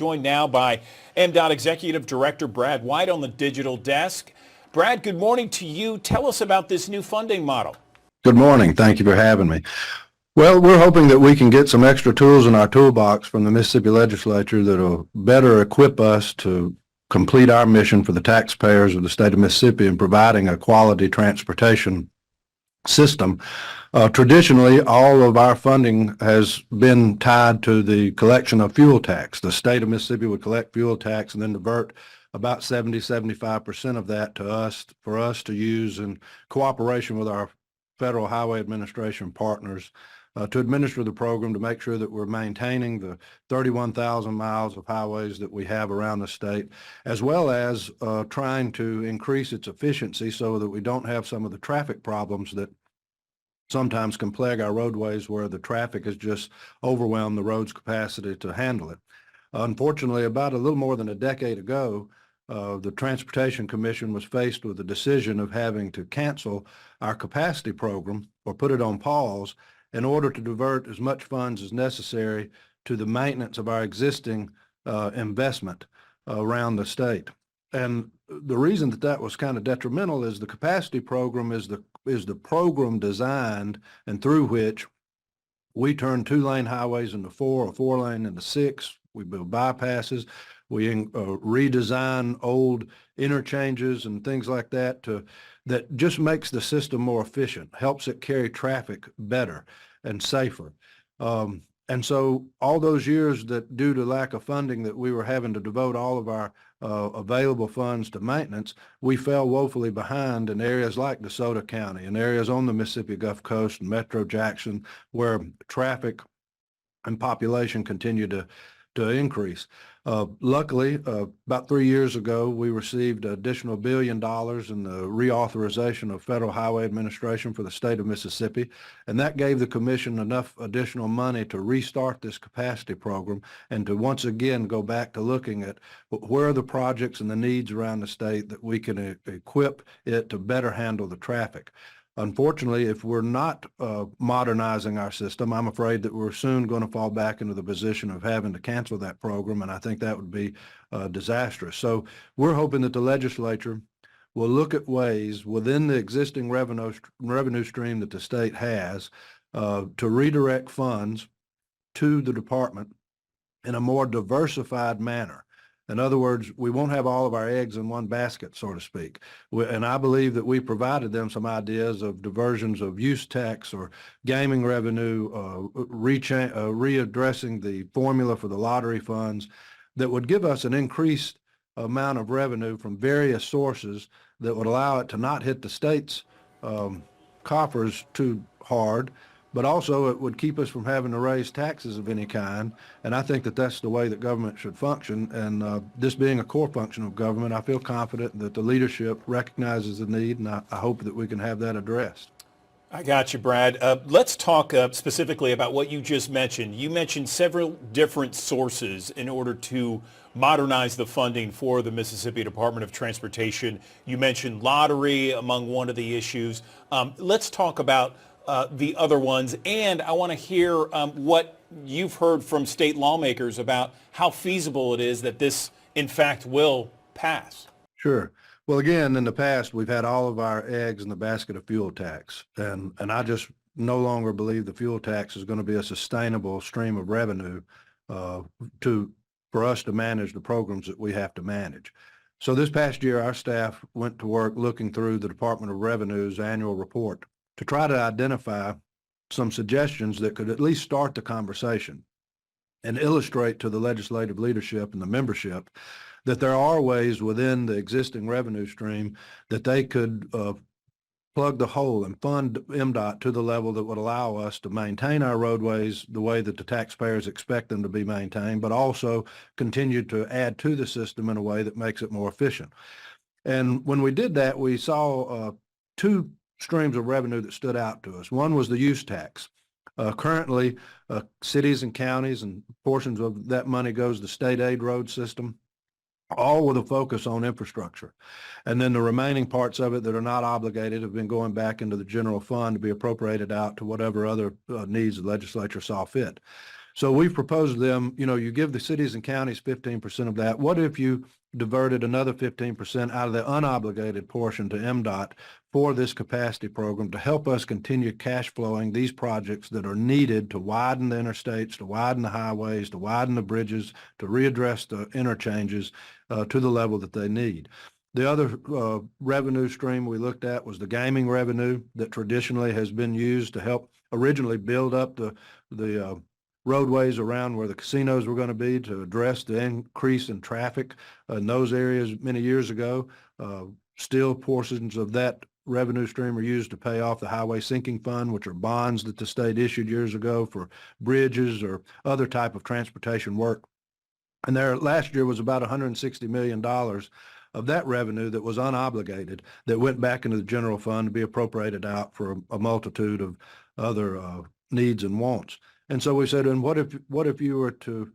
joined now by MDOT Executive Director Brad White on the digital desk. Brad, good morning to you. Tell us about this new funding model. Good morning. Thank you for having me. Well, we're hoping that we can get some extra tools in our toolbox from the Mississippi Legislature that will better equip us to complete our mission for the taxpayers of the state of Mississippi in providing a quality transportation system. Traditionally, all of our funding has been tied to the collection of fuel tax. The state of Mississippi would collect fuel tax and then divert about 75% of that to us for us to use in cooperation with our Federal Highway Administration partners to administer the program to make sure that we're maintaining the 31,000 miles of highways that we have around the state, as well as trying to increase its efficiency so that we don't have some of the traffic problems that sometimes can plague our roadways where the traffic has just overwhelmed the road's capacity to handle it. Unfortunately, about a little more than a decade ago, the Transportation Commission was faced with the decision of having to cancel our capacity program or put it on pause in order to divert as much funds as necessary to the maintenance of our existing investment around the state. And the reason that that was kind of detrimental is the capacity program is the program designed and through which we turn 2-lane highways into 4 or 4-lane into 6. We build bypasses. We redesign old interchanges and things like that that just makes the system more efficient, helps it carry traffic better and safer. And so all those years that due to lack of funding that we were having to devote all of our available funds to maintenance, we fell woefully behind in areas like DeSoto County and areas on the Mississippi Gulf Coast and Metro Jackson where traffic and population continue to increase. Luckily, about 3 years ago, we received an additional $1 billion in the reauthorization of Federal Highway Administration for the state of Mississippi, and that gave the Commission enough additional money to restart this capacity program and to once again go back to looking at where are the projects and the needs around the state that we can equip it to better handle the traffic. Unfortunately, if we're not modernizing our system, I'm afraid that we're soon going to fall back into the position of having to cancel that program, and I think that would be disastrous. So we're hoping that the legislature will look at ways within the existing revenue stream that the state has to redirect funds to the department in a more diversified manner. In other words, we won't have all of our eggs in one basket, so to speak. And I believe that we provided them some ideas of diversions of use tax or gaming revenue, readdressing the formula for the lottery funds that would give us an increased amount of revenue from various sources that would allow it to not hit the state's coffers too hard, but also it would keep us from having to raise taxes of any kind. And I think that that's the way that government should function. And this being a core function of government, I feel confident that the leadership recognizes the need, and I hope that we can have that addressed. I got you, Brad. Let's talk specifically about what you just mentioned. You mentioned several different sources in order to modernize the funding for the Mississippi Department of Transportation. You mentioned lottery among one of the issues. Let's talk about the other ones, and I want to hear what you've heard from state lawmakers about how feasible it is that this, in fact, will pass. Sure. Well, again, in the past, we've had all of our eggs in the basket of fuel tax, and I just no longer believe the fuel tax is going to be a sustainable stream of revenue for us to manage the programs that we have to manage. So this past year, our staff went to work looking through the Department of Revenue's annual report to try to identify some suggestions that could at least start the conversation and illustrate to the legislative leadership and the membership that there are ways within the existing revenue stream that they could plug the hole and fund MDOT to the level that would allow us to maintain our roadways the way that the taxpayers expect them to be maintained, but also continue to add to the system in a way that makes it more efficient. And when we did that, we saw two streams of revenue that stood out to us. One was the use tax. Currently, cities and counties and portions of that money goes to the state aid road system, all with a focus on infrastructure. And then the remaining parts of it that are not obligated have been going back into the general fund to be appropriated out to whatever other needs the legislature saw fit. So we've proposed to them, you give the cities and counties 15% of that. What if you diverted another 15% out of the unobligated portion to MDOT for this capacity program to help us continue cash flowing these projects that are needed to widen the interstates, to widen the highways, to widen the bridges, to readdress the interchanges to the level that they need. The other revenue stream we looked at was the gaming revenue that traditionally has been used to help originally build up the roadways around where the casinos were going to be to address the increase in traffic in those areas many years ago. Still portions of that revenue stream are used to pay off the highway sinking fund, which are bonds that the state issued years ago for bridges or other type of transportation work. And there last year was about $160 million of that revenue that was unobligated that went back into the general fund to be appropriated out for a multitude of other needs and wants. And so we said, and what if you were to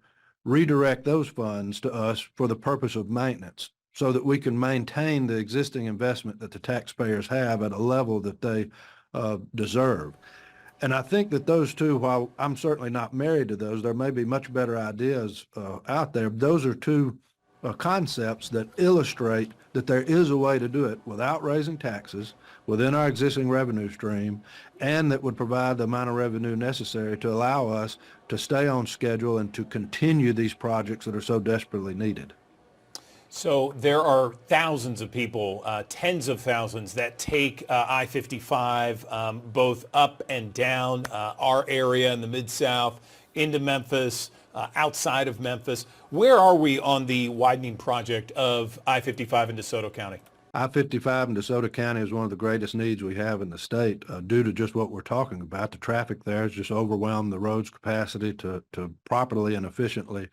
redirect those funds to us for the purpose of maintenance so that we can maintain the existing investment that the taxpayers have at a level that they deserve? And I think that those two, while I'm certainly not married to those, there may be much better ideas out there. Those are two concepts that illustrate that there is a way to do it without raising taxes within our existing revenue stream, and that would provide the amount of revenue necessary to allow us to stay on schedule and to continue these projects that are so desperately needed. So there are thousands of people, tens of thousands that take I-55 both up and down our area in the Mid-South into Memphis, outside of Memphis. Where are we on the widening project of I-55 in DeSoto County? I-55 in DeSoto County is one of the greatest needs we have in the state due to just what we're talking about. The traffic there has just overwhelmed the road's capacity to properly and efficiently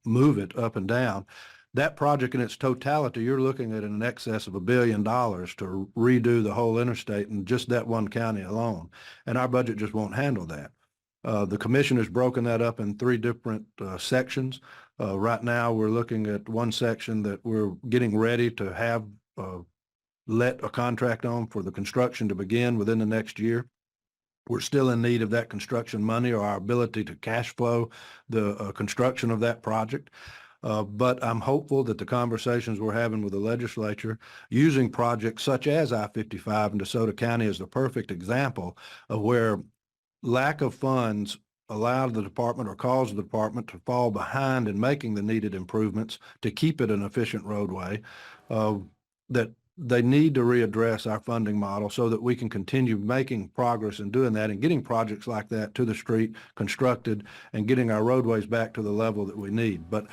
move it up and down. That project in its totality, you're looking at in excess of $1 billion to redo the whole interstate in just that one county alone. And our budget just won't handle that. The commission has broken that up in three different sections. Right now, we're looking at one section that we're getting ready to have let a contract on for the construction to begin within the next year. We're still in need of that construction money or our ability to cash flow the construction of that project. But I'm hopeful that the conversations we're having with the legislature using projects such as I-55 in DeSoto County is the perfect example of where lack of funds allowed the department or caused the department to fall behind in making the needed improvements to keep it an efficient roadway, that they need to readdress our funding model so that we can continue making progress in doing that and getting projects like that to the street, constructed, and getting our roadways back to the level that we need. But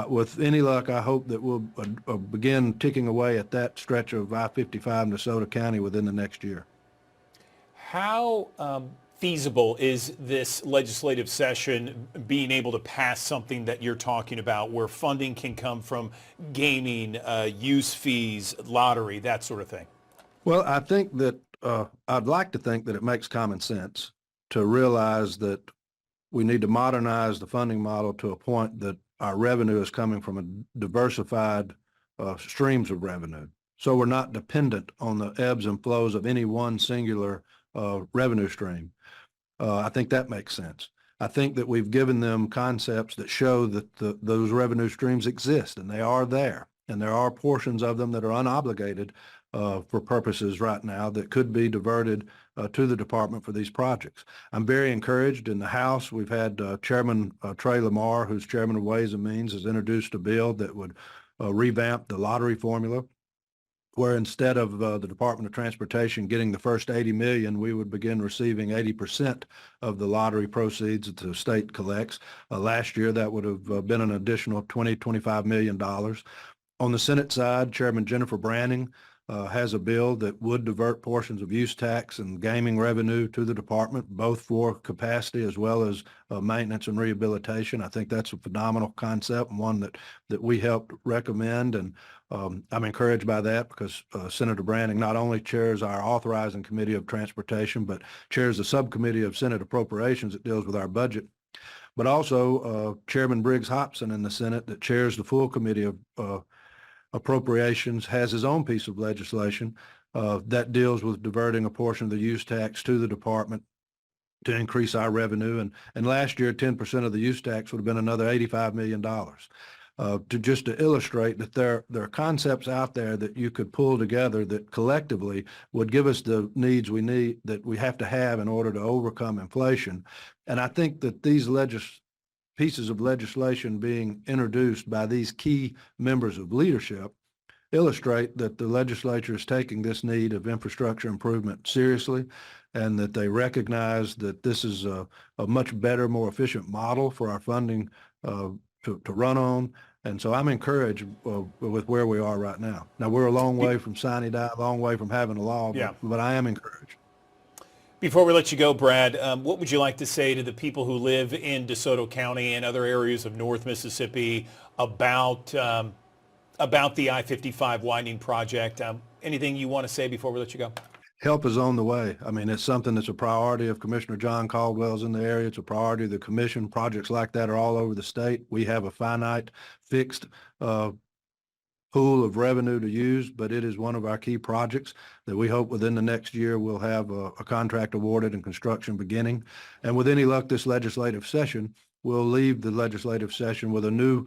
with any luck, I hope that we'll begin ticking away at that stretch of I-55 in DeSoto County within the next year. How feasible is this legislative session being able to pass something that you're talking about where funding can come from gaming, use fees, lottery, that sort of thing? Well, I think that I'd like to think that it makes common sense to realize that we need to modernize the funding model to a point that our revenue is coming from a diversified streams of revenue. So we're not dependent on the ebbs and flows of any one singular revenue stream. I think that makes sense. I think that we've given them concepts that show that those revenue streams exist and they are there. And there are portions of them that are unobligated for purposes right now that could be diverted to the department for these projects. I'm very encouraged. In the House, we've had Chairman Trey Lamar, who's Chairman of Ways and Means, has introduced a bill that would revamp the lottery formula, where instead of the Department of Transportation getting the first $80 million, we would begin receiving 80% of the lottery proceeds that the state collects. Last year, that would have been an additional $25 million. On the Senate side, Chairman Jennifer Branning has a bill that would divert portions of use tax and gaming revenue to the department, both for capacity as well as maintenance and rehabilitation. I think that's a phenomenal concept and one that we helped recommend. And I'm encouraged by that because Senator Branning not only chairs our authorizing committee of transportation, but chairs the subcommittee of Senate appropriations that deals with our budget, but also Chairman Briggs Hobson in the Senate that chairs the full committee of appropriations has his own piece of legislation that deals with diverting a portion of the use tax to the department to increase our revenue. And last year, 10% of the use tax would have been another $85 million. To illustrate that there are concepts out there that you could pull together that collectively would give us the needs we need, that we have to have in order to overcome inflation. And I think that these pieces of legislation being introduced by these key members of leadership illustrate that the legislature is taking this need of infrastructure improvement seriously, and that they recognize that this is a much better, more efficient model for our funding to run on. And so I'm encouraged with where we are right now. Now, we're a long way from sine die, a long way from having a law, but I am encouraged. Before we let you go, Brad, what would you like to say to the people who live in DeSoto County and other areas of North Mississippi about the I-55 widening project? Anything you want to say before we let you go? Help is on the way. I mean, it's something that's a priority of Commissioner John Caldwell's in the area. It's a priority of the commission. Projects like that are all over the state. We have a finite, fixed pool of revenue to use, but it is one of our key projects that we hope within the next year we'll have a contract awarded and construction beginning. And with any luck this legislative session, we'll leave the legislative session with a new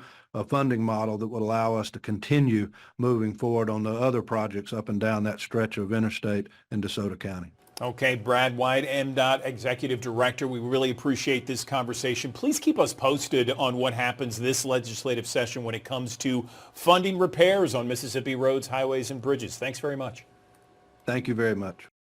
funding model that will allow us to continue moving forward on the other projects up and down that stretch of interstate in DeSoto County. Okay, Brad White, MDOT Executive Director, we really appreciate this conversation. Please keep us posted on what happens this legislative session when it comes to funding repairs on Mississippi roads, highways, and bridges. Thanks very much. Thank you very much.